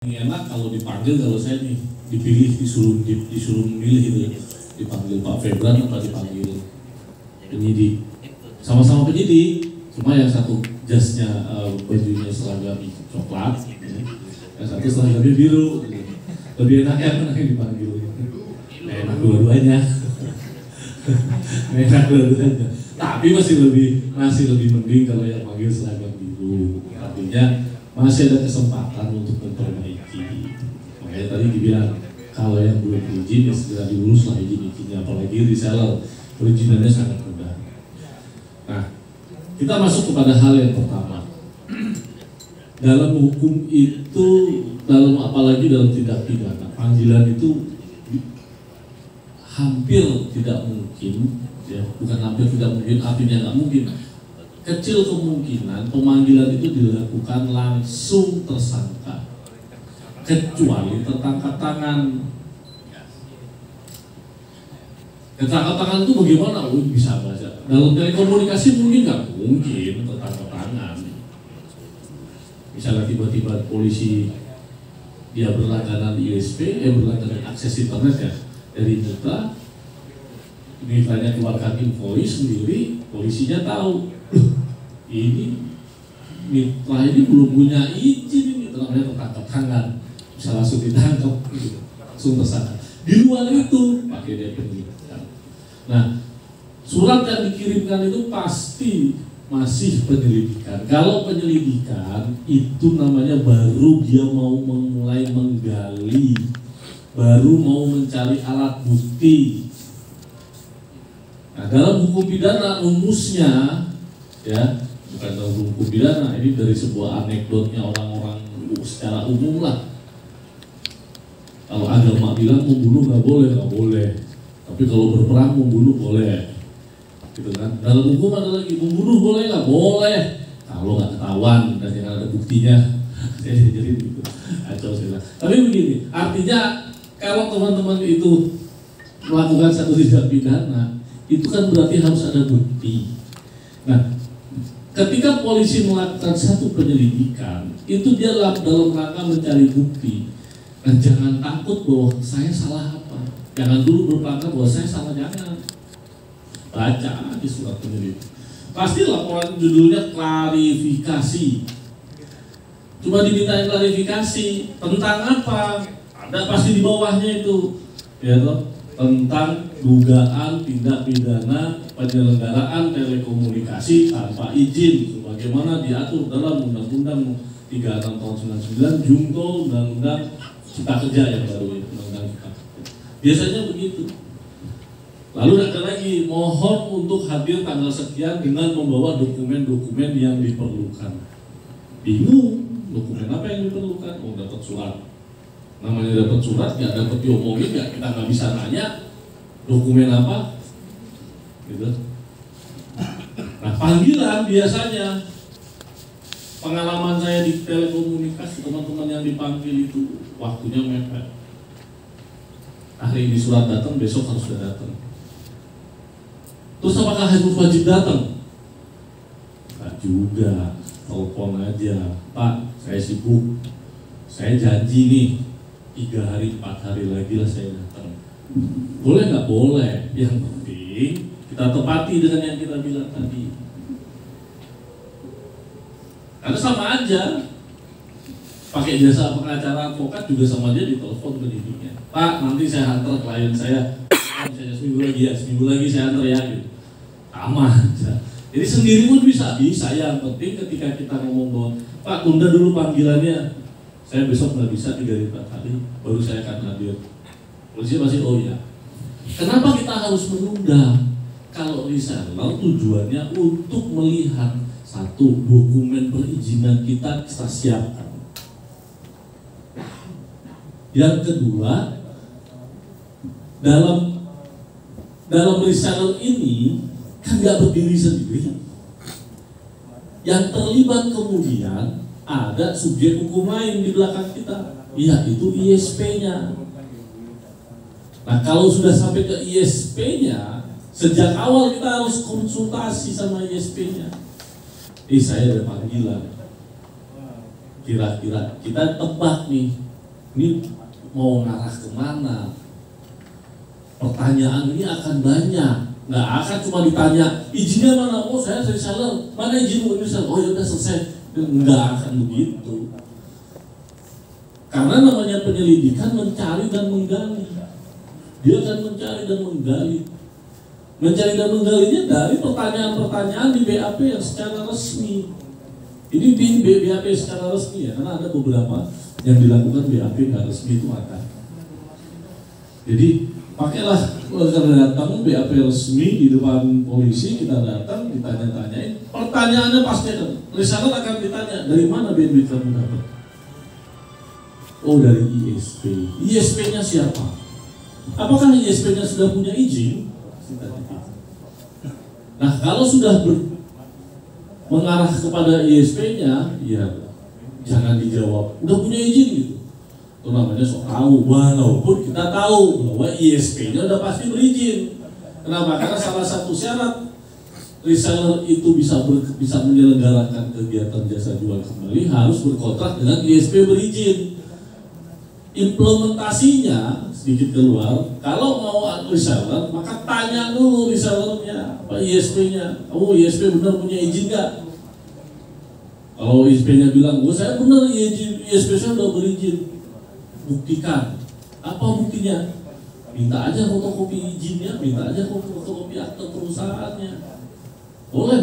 Enak kalau dipanggil, kalau saya nih dipilih, disuruh memilih gitu ya, dipanggil Pak Febran apa dipanggil penyidik, sama-sama penyidik, cuma yang satu jasnya bajunya seragam coklat, yang satu seragamnya biru, lebih enak ya yang dipanggil, enak dua-duanya, enak dua-duanya, tapi masih lebih mending kalau yang panggil seragam biru, artinya masih ada kesempatan untuk memperbaiki. Makanya tadi dibilang kalau yang belum izin ya segera diurus lah izin-izinnya, apalagi reseller perizinannya sangat mudah. Nah, kita masuk kepada hal yang pertama. Dalam hukum itu, apalagi dalam tindak pidana, panggilan itu hampir tidak mungkin, ya bukan hampir tidak mungkin, artinya nggak mungkin. Kecil kemungkinan pemanggilan itu dilakukan langsung tersangka, kecuali tertangkap tangan. Tertangkap tangan itu bagaimana? Oh, bisa baca. Dalam telekomunikasi mungkin nggak mungkin tertangkap tangan. Misalnya tiba-tiba polisi dia berlangganan ISP, berlangganan akses internet ya dari mitranya keluarkan invoice sendiri, polisinya tahu. Ini mitra ini belum punya izin, ini namanya tertangkap tangan, bisa langsung ditangkap, langsung tersangka. Di luar itu pakai dia penyelidikan. Nah, surat yang dikirimkan itu pasti masih penyelidikan. Kalau penyelidikan itu namanya baru dia mau memulai menggali, baru mau mencari alat bukti. Nah, dalam hukum pidana rumusnya, ya bukan dalam hukum pidana, ini dari sebuah anekdotnya orang-orang secara umum lah. Kalau agama bilang membunuh nggak boleh, tapi kalau berperang membunuh boleh, gitu kan. Dalam hukum ada lagi, membunuh boleh nggak boleh, kalau nggak ketahuan dan yang ada buktinya. Jadi gitu, acau sih. Tapi begini, artinya kalau teman-teman itu melakukan satu tindak pidana, itu kan berarti harus ada bukti. Nah, ketika polisi melakukan satu penyelidikan, itu dia dalam rangka mencari bukti. Dan jangan takut bahwa saya salah apa. Jangan dulu berprangka bahwa saya salah, jangan. Baca di surat penyelidikan. Pasti laporan judulnya klarifikasi. Cuma diminta klarifikasi tentang apa? Ada pasti di bawahnya itu, ya toh, tentang dugaan tindak pidana penyelenggaraan telekomunikasi tanpa izin sebagaimana diatur dalam Undang-Undang 36 tahun 99, Junto Undang-Undang Cipta Kerja yang baru itu, Undang-Undang Cipta Kerja. Biasanya begitu. Lalu ada lagi, mohon untuk hadir tanggal sekian dengan membawa dokumen-dokumen yang diperlukan. Bingung, dokumen apa yang diperlukan? Oh, dapat surat. Namanya dapat surat, nggak dapat diomongin, kita nggak bisa nanya dokumen apa, gitu. Nah, panggilan biasanya, pengalaman saya di telekomunikasi, teman-teman yang dipanggil itu waktunya mepet. Hari ini surat datang, besok harus sudah datang. Terus apakah harus wajib datang? Enggak juga, telepon aja, Pak, saya sibuk, saya janji nih 3 hari, 4 hari lagi lah saya datang. Boleh nggak? Boleh. Yang penting kita tepati dengan yang kita bilang tadi. Karena sama aja, pakai jasa pengacara advokat juga sama aja ditelepon penyidiknya. Pak, nanti saya antar klien saya, misalnya seminggu lagi saya antar ya, gitu. Sama aja. Jadi sendiri pun bisa. Yang penting ketika kita ngomong bahwa Pak, tunda dulu panggilannya, saya besok nggak bisa 3 hari 4 hari, baru saya akan hadir. Polisi pasti oh ya. Kenapa kita harus menunda? Kalau reseller tujuannya untuk melihat satu, dokumen perizinan kita siapkan. Yang kedua, dalam reseller ini kan nggak berdiri sendiri. Yang terlibat kemudian ada subjek hukum lain di belakang kita, yaitu ISP-nya. Nah, kalau sudah sampai ke ISP-nya, sejak awal kita harus konsultasi sama ISP-nya. Saya ada panggilan. Kira-kira kita tebak nih, Ini mau ngarah kemana? Pertanyaan ini akan banyak. Nggak akan cuma ditanya izinnya mana? Oh saya reseller, mana izin reseller? Oh ya udah selesai. Nggak akan begitu. Karena namanya penyelidikan mencari dan menggali. Dia akan mencari dan menggali. Mencari dan menggalinya dari pertanyaan-pertanyaan di BAP yang secara resmi. Ini di BAP secara resmi ya, karena ada beberapa yang dilakukan BAP nggak resmi itu ada. Jadi pakailah kalau kita datang BAP resmi di depan polisi, kita datang ditanya-tanyain, pertanyaannya pasti reseller akan ditanya dari mana duit kamu dapat? Oh dari ISP. ISP-nya siapa? Apakah ISP-nya sudah punya izin? Nah kalau sudah mengarah kepada ISP-nya, ya jangan dijawab udah punya izin gitu. Itu namanya sok tahu, walaupun kita tahu bahwa ISP-nya udah pasti berizin. Kenapa? Karena salah satu syarat reseller itu bisa menyelenggarakan kegiatan jasa jual kembali harus berkontrak dengan ISP berizin. Implementasinya sedikit keluar, kalau mau reseller maka tanya dulu resellernya apa ISP-nya. Oh ISP benar punya izin nggak? Kalau ISP-nya bilang, oh saya benar ISP saya udah berizin, buktikan. Apa buktinya? Minta aja fotokopi izinnya, minta aja fotokopi akte perusahaannya. Boleh.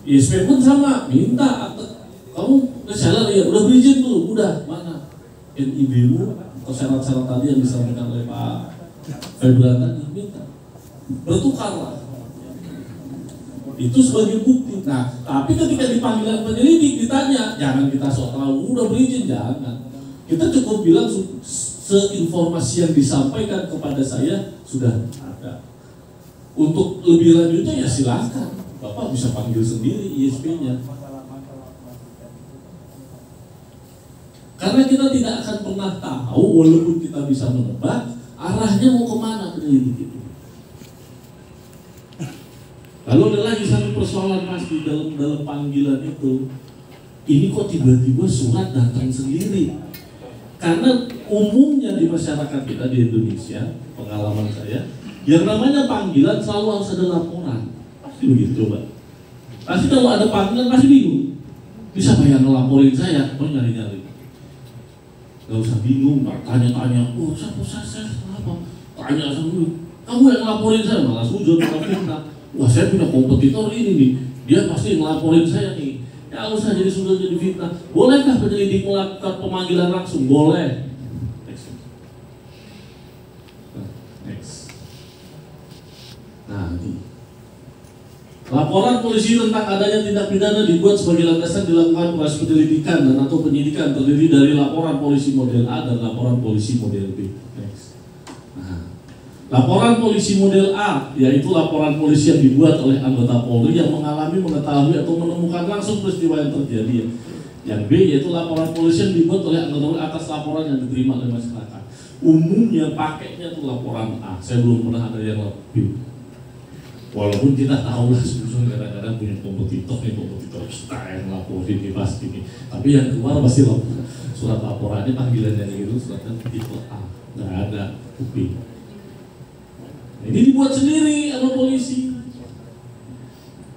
ISP pun sama, minta akte. Kamu reseller ya udah berizin tuh, udah mana? NIB-mu atau syarat-syarat tadi yang disampaikan oleh Pak Febran tadi, minta. Bertukarlah. Itu sebagai bukti. Nah, tapi ketika di panggilan penyelidik ditanya, jangan kita sok tahu udah berizin, jangan. Kita cukup bilang seinformasi yang disampaikan kepada saya sudah ada. Untuk lebih lanjutnya ya silakan, Bapak bisa panggil sendiri ISP-nya. Karena kita tidak akan pernah tahu, walaupun kita bisa menebak arahnya mau kemana penyelidik itu. Lalu ada lagi satu persoalan Mas di dalam panggilan itu. Ini kok tiba-tiba surat datang sendiri? Karena umumnya di masyarakat kita di Indonesia, pengalaman saya, yang namanya panggilan selalu harus ada laporan. Pasti begitu coba. Pasti kalau ada panggilan pasti bingung. Bisa bayang ngelaporin saya? Oh nyari-nyari. Gak usah bingung, tanya-tanya. Oh saya kenapa? Tanya sama kamu yang ngelaporin saya, malah sujud, malah fitnah. Wah saya punya kompetitor ini nih, dia pasti ngelaporin saya nih. Ya usah jadi sujud jadi fitnah. Bolehkah penyelidik melakukan pemanggilan langsung? Boleh. Next. Nah ini. Laporan polisi tentang adanya tindak pidana dibuat sebagai landasan dilakukan proses penyelidikan dan atau penyidikan terdiri dari laporan polisi model A dan laporan polisi model B. Next. Nah, laporan polisi model A yaitu laporan polisi yang dibuat oleh anggota Polri yang mengalami, mengetahui atau menemukan langsung peristiwa yang terjadi. Yang B yaitu laporan polisi yang dibuat oleh anggota Polri atas laporan yang diterima oleh masyarakat. Umumnya pakainya itu laporan A. Saya belum pernah ada yang lebih. Walaupun kita tahu lah sebetulnya kadang-kadang punya kompetitor kita yang laporin ini pasti ini. Tapi yang keluar pasti surat laporannya panggilannya gitu, suratnya tipe A, nggak ada bukti. Ini dibuat sendiri sama polisi.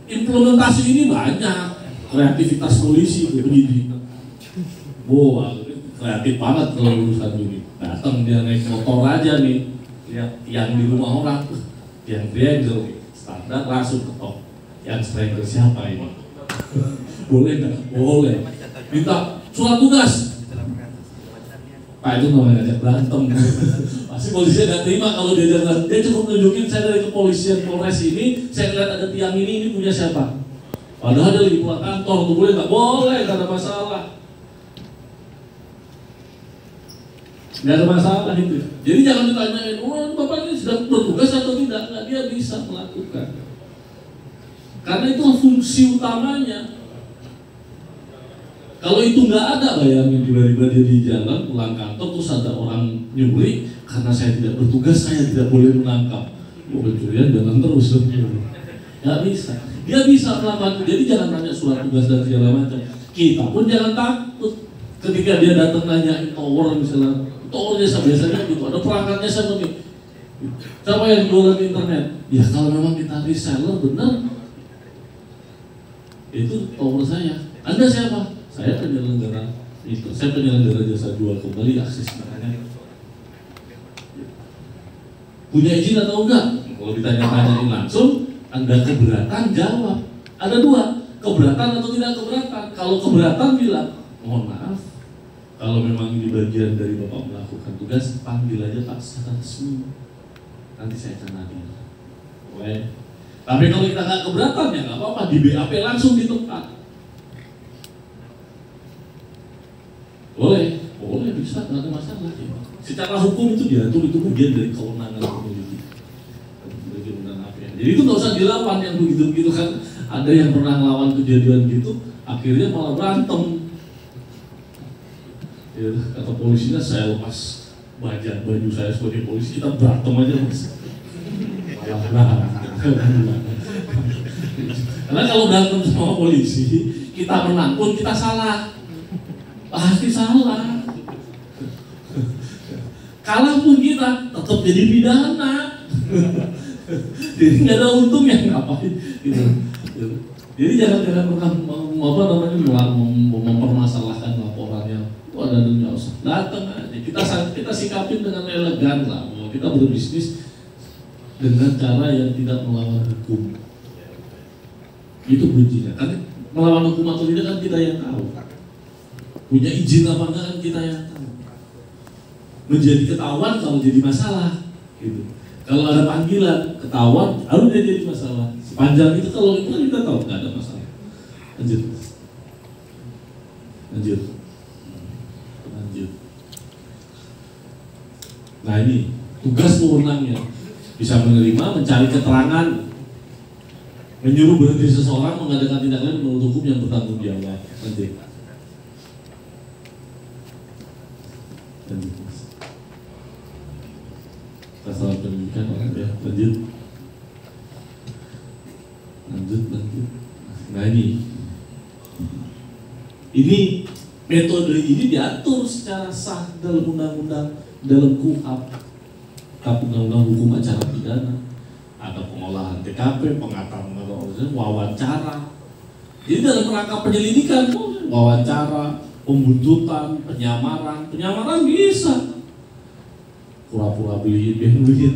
Implementasi ini banyak, kreativitas polisi penyidik. Wow, kreatif banget kalau urusan ini. Datang dia naik motor aja nih, lihat yang di rumah orang, yang triangle. Standar langsung ketok. Yang striker siapa ini? Boleh nggak? Boleh. Minta surat tugas. Pak itu namanya ngajak berantem. Pasti polisi nggak terima kalau dia jangan. Dia cukup nunjukin saya dari kepolisian Polres ini. Saya lihat ada tiang ini punya siapa? Padahal dia lagi pulang kantor. Tuh boleh nggak? Boleh, nggak ada masalah. Nggak ada masalah itu. Jadi jangan ditanyain, oh Bapak ini sedang bertugas atau tidak? Nggak, dia bisa melakukan. Karena itu fungsi utamanya. Kalau itu nggak ada, bayangin tiba-tiba dia di jalan pulang kantor terus ada orang nyuri, karena saya tidak bertugas saya tidak boleh menangkap. Oh pencurian jalan terus. Nggak bisa. Dia bisa melakukan. Jadi jangan tanya surat tugas dan segala macam. Kita pun jangan takut. Ketika dia datang nanyain tower misalnya, towernya biasanya gitu, ada perangkatnya sama nih. Siapa yang jualan internet? Ya kalau memang kita reseller benar, itu tower saya. Anda siapa? Saya penyelenggara itu. Saya penyelenggara jasa jual kembali akses internet. Punya izin atau enggak? Kalau ditanya-tanyain langsung, Anda keberatan, jawab. Ada dua, keberatan atau tidak keberatan. Kalau keberatan bilang, mohon maaf, kalau memang ini bagian dari Bapak melakukan tugas, panggil aja Pak secara resmi. Nanti saya akan hadir. Boleh. Tapi kalau kita nggak keberatan ya nggak apa-apa, di BAP langsung di tempat. Boleh, boleh bisa, nggak ada masalah. Secara hukum itu diatur, itu bagian dari kewenangan penyidik. Jadi itu nggak usah dilawan yang begitu-begitu kan. Ada yang pernah ngelawan kejadian gitu, akhirnya malah berantem. Ya, kata polisinya, saya lepas baju saya sebagai polisi, kita berantem aja mas. Karena kalau berantem sama polisi, kita menang pun kita salah, pasti salah. Kalah pun kita tetap jadi pidana. Jadi nggak ada untungnya ngapain gitu. Jadi jangan pernah mempermasalahkan laporannya. Ada dunia usaha, datang aja. Kita sikapin dengan elegan lah. Kita berbisnis dengan cara yang tidak melawan hukum. Itu kuncinya. Kan melawan hukum atau tidak kan kita yang tahu. Punya izin apa enggak kan kita yang tahu. Menjadi ketahuan kalau jadi masalah. Gitu. Kalau ada panggilan ketahuan, harus dia jadi masalah. Sepanjang itu kalau itu kan kita tahu nggak ada masalah. Lanjut. Nah ini tugas wewenangnya, bisa menerima, mencari keterangan, menyuruh berhenti seseorang, mengadakan tindak lain menurut hukum yang bertanggung jawab. Lanjut. Pasal pendidikan ya, lanjut. Nah ini metode ini diatur secara sah dalam undang-undang, dalam KUHP, undang-undang hukum acara pidana. Ada pengolahan TKP, pengataan wawancara. Jadi dalam rangka penyelidikan, wawancara, pembuntutan, penyamaran bisa. Pura-pura beli duit,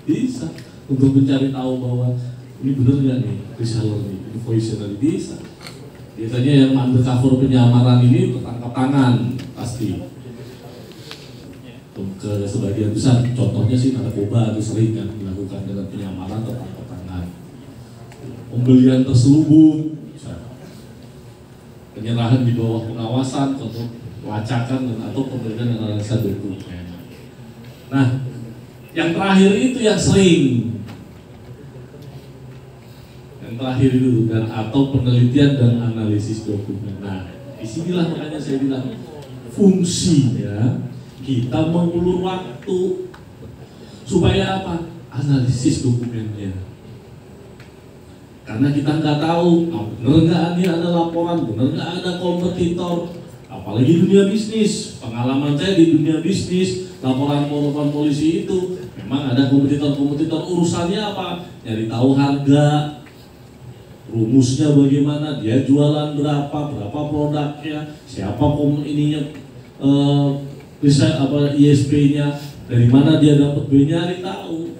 bisa. Untuk mencari tahu bahwa ini benar nggak nih reseller nih, invoice tadi bisa. Biasanya yang undercover penyamaran ini tertangkap tangan pasti. Ke sebagian besar, contohnya sih narkoba itu sering kan dilakukan dengan penyamaran tertangkap tangan. Pembelian terselubung, penyerahan di bawah pengawasan, untuk pelacakan dan atau pemberian analisa dokumen. Nah, yang terakhir itu yang sering. Yang terakhir itu dan atau penelitian dan analisis dokumen. Nah, disinilah makanya saya bilang fungsinya kita mengulur waktu supaya apa? Analisis dokumennya. Karena kita nggak tahu, benar nggak ini ada laporan, benar nggak ada kompetitor. Apalagi dunia bisnis, pengalaman saya di dunia bisnis, laporan polisi itu memang ada kompetitor urusannya apa? Nyari tahu harga, rumusnya bagaimana, dia jualan berapa produknya, siapa bisa ISP-nya, dari mana dia dapat nyari tahu.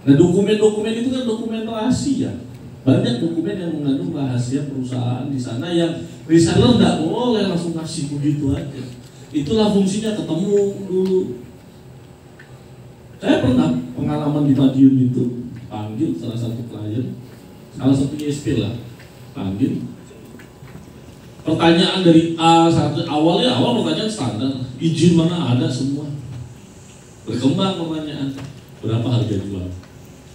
Nah dokumen-dokumen itu kan dokumen rahasia. Banyak dokumen yang mengandung rahasia perusahaan di sana yang reseller nggak boleh langsung kasih begitu aja. Itulah fungsinya ketemu dulu. Saya pernah pengalaman di Madiun itu, panggil salah satu klien, salah satu ISP lah, panggil. Pertanyaan dari awal pertanyaan standar, izin mana ada semua. Berkembang pertanyaan, berapa harga jual?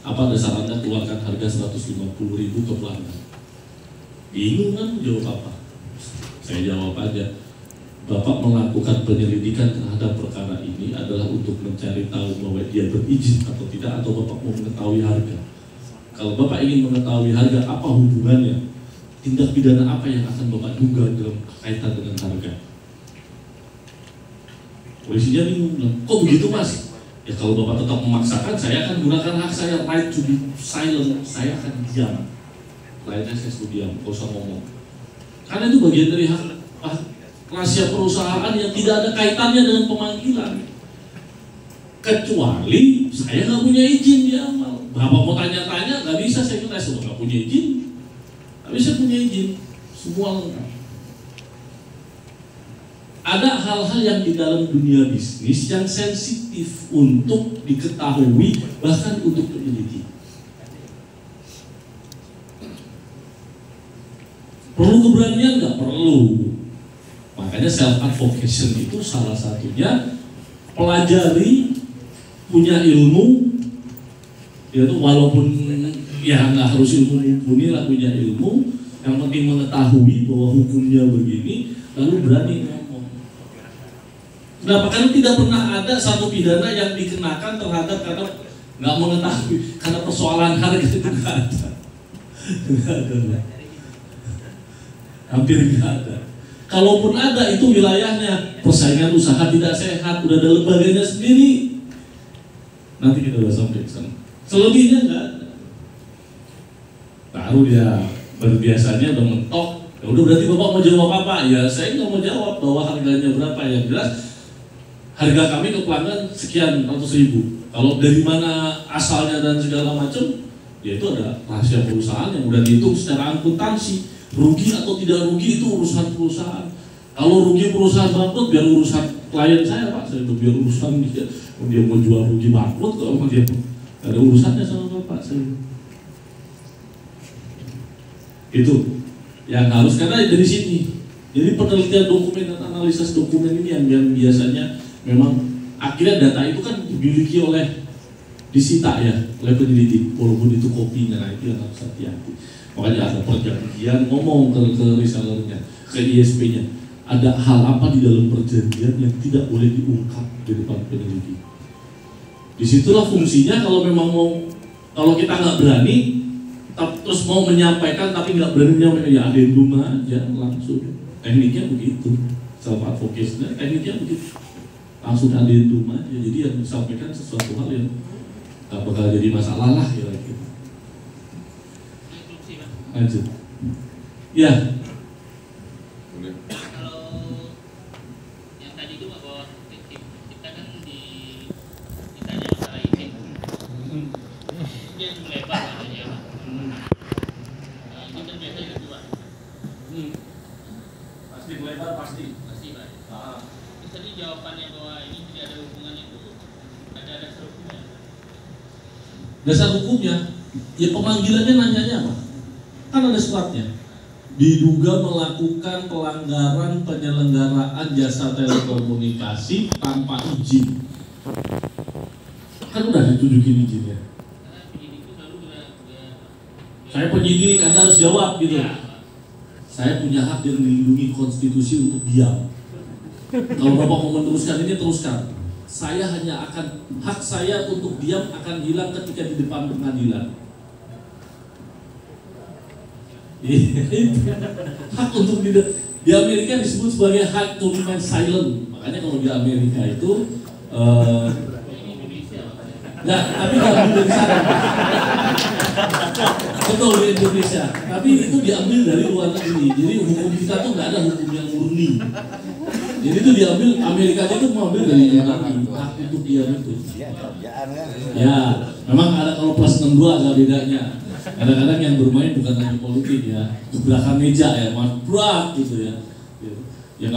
Apa dasar Anda keluarkan harga 150.000 ke pelanggan? Bingung kan jawab apa? Saya jawab aja, Bapak melakukan penyelidikan terhadap perkara ini adalah untuk mencari tahu bahwa dia berizin atau tidak, atau Bapak mau mengetahui harga? Kalau Bapak ingin mengetahui harga, apa hubungannya tindak pidana apa yang akan Bapak duga dalam kaitan dengan harga? Polisinya bingung, kok begitu Mas? Ya kalau Bapak tetap memaksakan, saya akan gunakan hak saya, right to be silent, saya akan diam. Lainnya saya suruh diam, gak usah ngomong. Karena itu bagian dari hak rahasia perusahaan yang tidak ada kaitannya dengan pemanggilan. Kecuali saya nggak punya izin di awal. Bapak mau tanya-tanya, nggak bisa, saya kira saya nggak punya izin. Tapi saya punya izin, semua lengkap. Ada hal-hal yang di dalam dunia bisnis yang sensitif untuk diketahui, bahkan untuk peneliti. Perlu keberanian nggak? Perlu. Makanya self advocation itu salah satunya pelajari, punya ilmu, yaitu walaupun ya nggak harus ilmu mumpuni lah, punya ilmu, yang penting mengetahui bahwa hukumnya begini, lalu berani ngomong. Kenapa? Karena tidak pernah ada satu pidana yang dikenakan terhadap karena nggak mengetahui, karena persoalan harga itu nggak ada. Nggak ada. Hampir nggak ada. Kalaupun ada, itu wilayahnya persaingan usaha tidak sehat, udah ada lembaganya sendiri. Nanti kita udah sampai ke sana. Selebihnya nggak ada. Baru dia berbiasanya udah mentok. Ya udah, berarti Bapak mau jawab apa? Ya saya nggak mau jawab bahwa harganya berapa. Yang jelas harga kami ke pelanggan sekian ratus ribu. Kalau dari mana asalnya dan segala macam, ya itu ada rahasia perusahaan yang udah dihitung secara akuntansi. Rugi atau tidak rugi itu urusan perusahaan. Kalau rugi perusahaan bangkrut, biar urusan klien saya Pak. Saya itu biar urusan dia mau jual rugi bangkrut, kalau dia ada urusannya sama Bapak saya. Itu yang harus, karena dari sini. Jadi penelitian dokumen dan analisis dokumen ini yang biasanya memang akhirnya data itu kan dimiliki oleh disita ya oleh peneliti, walaupun itu kopinya, nah itu yang harus hati-hati. Makanya ada perjanjian, ngomong ke resellernya, ke ISP-nya, ada hal apa di dalam perjanjian yang tidak boleh diungkap di depan peneliti. Disitulah fungsinya. Kalau memang kalau kita nggak berani, terus mau menyampaikan tapi nggak berani menyampaikan, ya adendum aja langsung. Tekniknya begitu, self advocacy tekniknya begitu, langsung adendum aja. Jadi yang disampaikan sesuatu hal yang nggak bakal jadi masalah lah kira-kira. Lanjut. Ya. Kalau yang tadi itu bahwa kita kan ditanya masalah izin, dia lebar katanya Pak. Ini kan biasanya kedua. Pasti lebar pasti. Pasti Pak. Terus tadi jawabannya bahwa ini tidak ada hubungannya itu ada dasar hukumnya. Dasar hukumnya, ya pemanggilannya nanyanya apa? Kan ada suratnya. Diduga melakukan pelanggaran penyelenggaraan jasa telekomunikasi tanpa izin. Kan udah ditunjukin izinnya. Karena penyidik itu selalu Saya penyidik, Anda harus jawab gitu. Ya. Saya punya hak yang dilindungi konstitusi untuk diam. Kalau Bapak mau meneruskan ini, teruskan. Saya hanya akan, hak saya untuk diam akan hilang ketika di depan pengadilan. Hak untuk di Amerika disebut sebagai hak to remain silent. Makanya kalau di Amerika itu nggak, tapi nggak ambil dari sana. Betul, di Indonesia. Tapi itu diambil dari luar negeri. Jadi hukum kita tuh nggak ada hukum yang murni. Jadi itu diambil, Amerika itu mengambil dari luar negeri. Hak untuk diam itu. Ya, memang ada kalau plus 62 agak bedanya. Kadang-kadang yang bermain bukan hanya politik ya, di belakang meja ya, mas berat gitu ya.